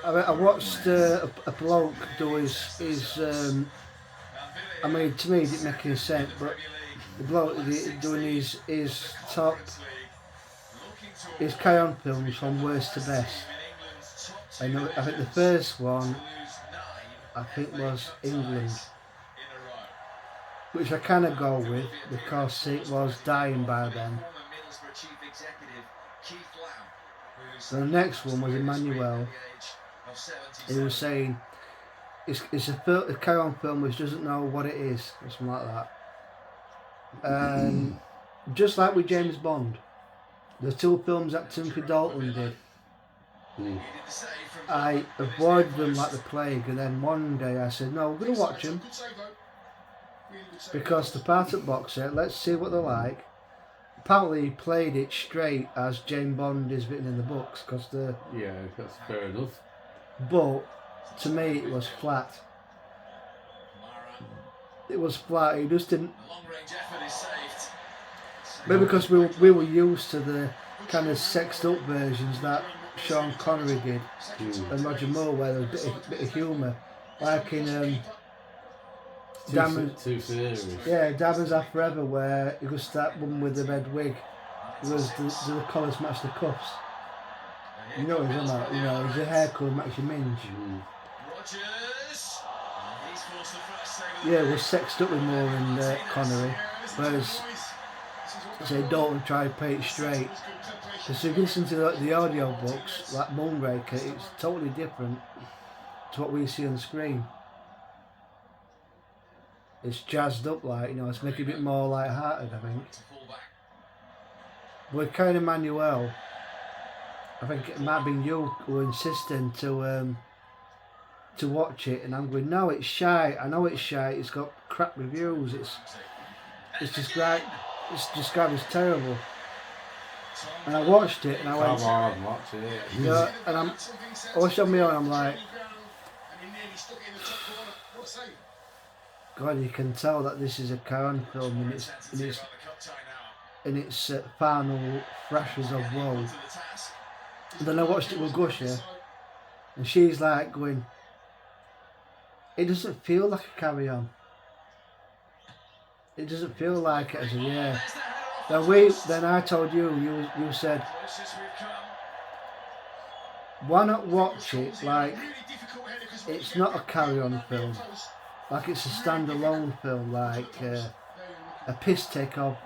I watched a bloke do I mean, to me, it didn't make any sense, but the bloke doing his top, his Carry-On films from worst to best. And I think the first one, I think, was England, which I kind of go with because it was dying by then. And the next one was Emmanuel. He was saying it's a Carry-On film which doesn't know what it is, or something like that. And just like with James Bond, the two films that Timothy Dalton did, I avoided them like the plague, and then one day I said, no, we're going to watch them because the part at box set, let's see what they're like. Apparently he played it straight as James Bond is written in the books, because yeah, that's fair enough. But to me it was flat. It was flat. He just didn't. Maybe because we were used to the kind of sexed up versions that Sean Connery did and Roger Moore, where there was a bit of humour, like in Too serious. Yeah, Diamonds Are Forever, where it was that woman with the red wig. It was the collars match the cuffs. You know what he's on about? You know, his hair colour match your minge. Yeah, it was sexed up with Moore and Connery, whereas say Dalton tried to play it straight. Because if you listen to the audio books, like Moonraker, it's totally different to what we see on the screen. It's jazzed up, like, you know, it's making it a bit more light-hearted, I think. But with Karen Emmanuel, I think it might have been you who were insisting to watch it, and I'm going, no, it's shite. I know it's shite. It's got crap reviews. It's described as terrible. And I watched it, and I went, come on, watch it. Yeah, and I watched it on my own. I'm like, God, you can tell that this is a Karen film in its final thrashes of woe. And then I watched it with Gusher, and she's like going, it doesn't feel like a Carry-On. It doesn't feel like it. I said, yeah. Then I told you said, why not watch it like it's not a Carry-On film, like it's a standalone film, like a piss take of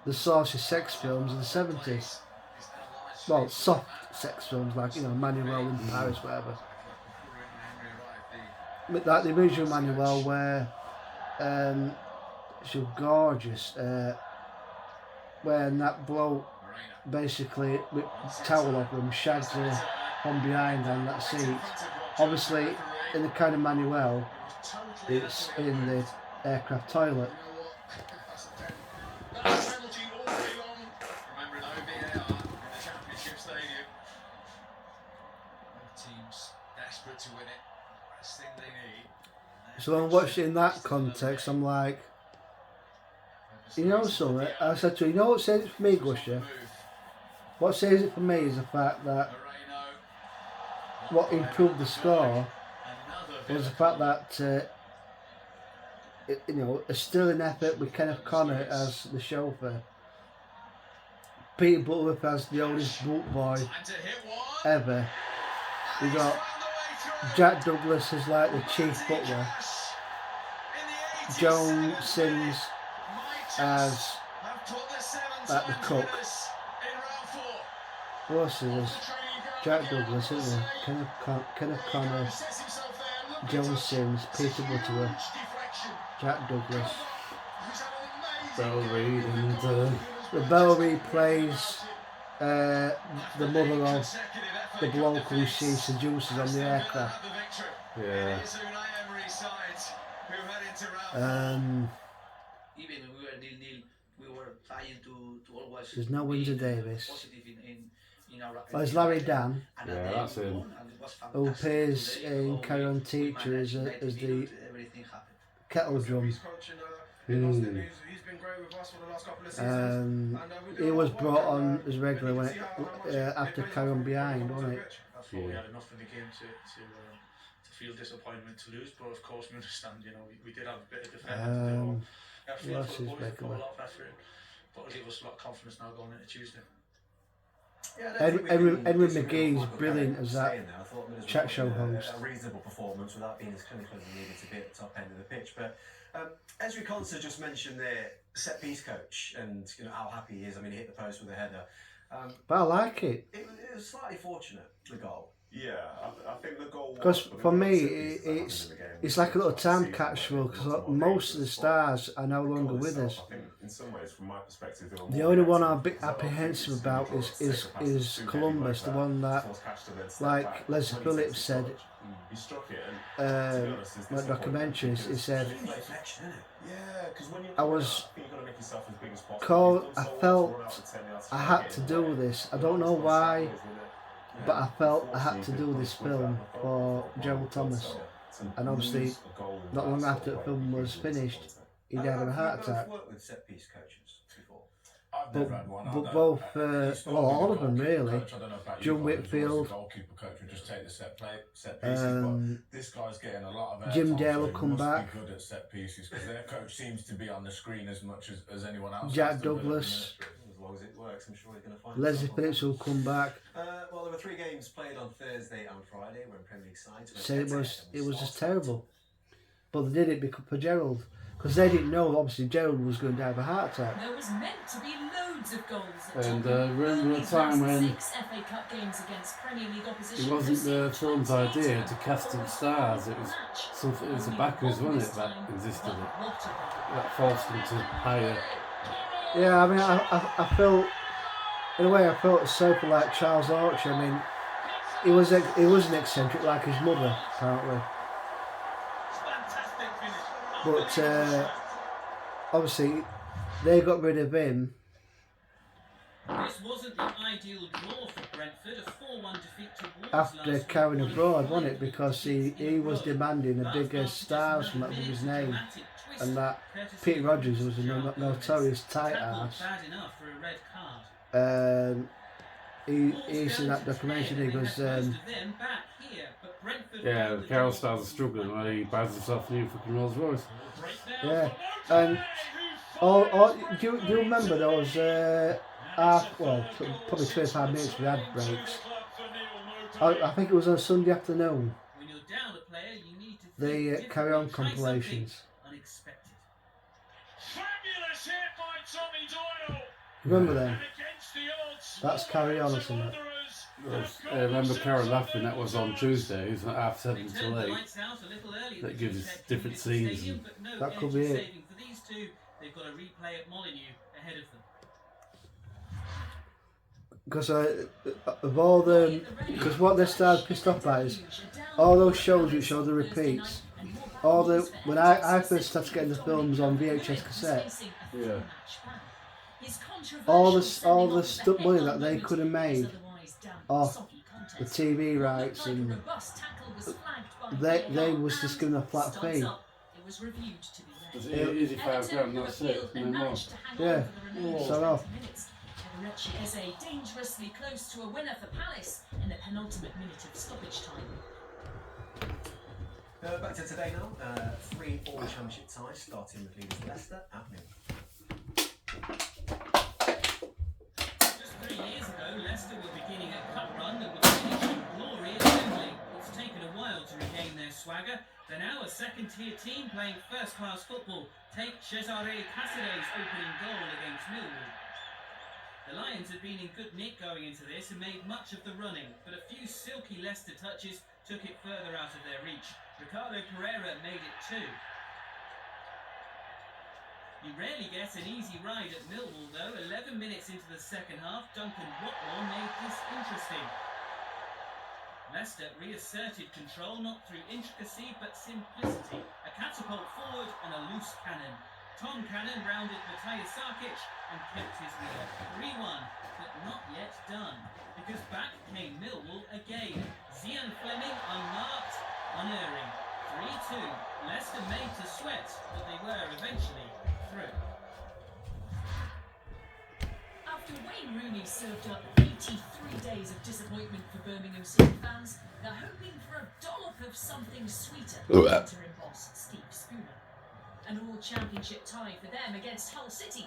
the saucy sex films of the 70s. Well, soft sex films like, you know, Manuel in Paris, whatever. But like the original Manuel, where she's gorgeous, when that bloke basically with towel over him shags her from behind on that seat. Obviously, in the kind of Manuel, it's in the aircraft toilet. So when I watched it in that context, I'm like, you know something? I said to her, you know what says it for me, Gusher? What says it for me is the fact that what improved the score was the fact that you know, a sterling effort with Kenneth Connor as the chauffeur, Peter Butterworth as the oldest boot boy ever. We got Jack Douglas as like the chief butler, Joan Sims as like the cook. Who else is this? Jack Douglas, isn't there? Kenneth Connor, Joan Sims, Peter Butterworth, Jack Douglas. Bell Reed and Bell Reed plays the mother of the bloke who she seduces on the aircraft. yeah. There's no Windsor Davis. There's Larry Dan, Yeah, that's him. who plays in Carry-On Teacher as the kettle drum. He's been great with us for the last couple of seasons. He was brought on as regular when after carry on behind, wasn't it? I thought we had enough in the game to feel disappointment to lose, but of course we understand. You know, we did have a bit of defending to do. I feel for the boys, we put a lot of effort in, but it'll give us a lot of confidence now going into Tuesday. Yeah, Edwin McGee's brilliant as that chat show host. A reasonable performance without being as clinical as he needed to be at the top end of the pitch. But Ezri Konsa just mentioned their set piece coach and how happy he is. I mean, he hit the post with a header. But I like it. It was slightly fortunate, the goal. Yeah, I think the goal. Because for me, it's like a little time capsule. Because most of the stars are no longer with us. I think in some ways, from my perspective, the only one I'm a bit apprehensive about is Columbus, the one that, like Leslie Phillips said, my documentaries, he said, I was called, I felt I had to do this. I don't know why, but I felt I had to do this film for Gerald Thomas. And obviously, not long after the film was finished, he died of a heart attack. But both, well, all of them really. John Whitfield, this guy's getting a lot of Jim Dale will come back. Good at set pieces because their coach seems to be on the screen as much as anyone else. Jack Douglas, As long as it works, I'm sure he's going to find Leslie Phillips will come back. Well, there were 3 games played on Thursday and Friday when Premier League sides. So it was just terrible. But they did it because for Gerald. Because they didn't know, obviously, Gerald was going to have a heart attack. There was meant to be loads of goals. And remember a time when 6 FA Cup games against Premier League opposition. it wasn't the film's idea to cast in stars, it was something, it was the backers, wasn't it, that existed, that forced them to hire. Yeah, I mean, I felt, in a way, I felt so for like Charles Archer. I mean, he was an eccentric like his mother, apparently. But obviously, they got rid of him. This wasn't the ideal draw for Brentford, a 4-1 defeat to Wolves After carrying abroad, wasn't it? Because he was demanding a bigger stars from that with his name, and that Peter Rodgers was a notorious tight ass. He said that documentary. He goes, Yeah, the Carroll stars are struggling when he buys himself a new fucking Rolls Royce. yeah, and do you remember those probably 25 minutes we had breaks? I think it was on Sunday afternoon. The Carry On compilations. Remember them? That's Carry On or something. I remember Carol laughing, that was on Tuesday, it was at 7 till 8. That gives us different scenes. And that could be it. They've got a replay at Molineux ahead of them. Because of all the, because what they started pissed off by is all those shows which show the repeats. All the when I first started getting the films on VHS cassette. yeah. All the stuff money that they could have made off the TV rights, and they was just given a flat fee. Was it easy £5 grand, that's it, no more. Yeah, so off. Eze dangerously close to a winner for Palace in the penultimate minute of stoppage time. Back to today now. 3 all championship ties, starting with leaders Leicester at nil. Just 3 years ago, Leicester were beginning a cup run that would finish in glory at Wembley. It's taken a while to regain their swagger. They're now a second-tier team playing first-class football. Take Cesare Casadei's opening goal against Millwall. The Lions had been in good nick going into this and made much of the running, but a few silky Leicester touches took it further out of their reach. Ricardo Pereira made it 2. You rarely get an easy ride at Millwall though. 11 minutes into the second half, Duncan Watmore made this interesting. Leicester reasserted control not through intricacy but simplicity. A catapult forward and a loose cannon. Tom Cannon rounded Matthias Sarkic and kept his lead. 3-1, but not yet done. Because back came Millwall again. Zian Fleming unmarked, unerring. 3-2. Leicester made to sweat, but they were eventually through. After Wayne Rooney served up 83 days of disappointment for Birmingham City fans, they're hoping for a dollop of something sweeter from interim boss Steve Spooner. An all-championship tie for them against Hull City.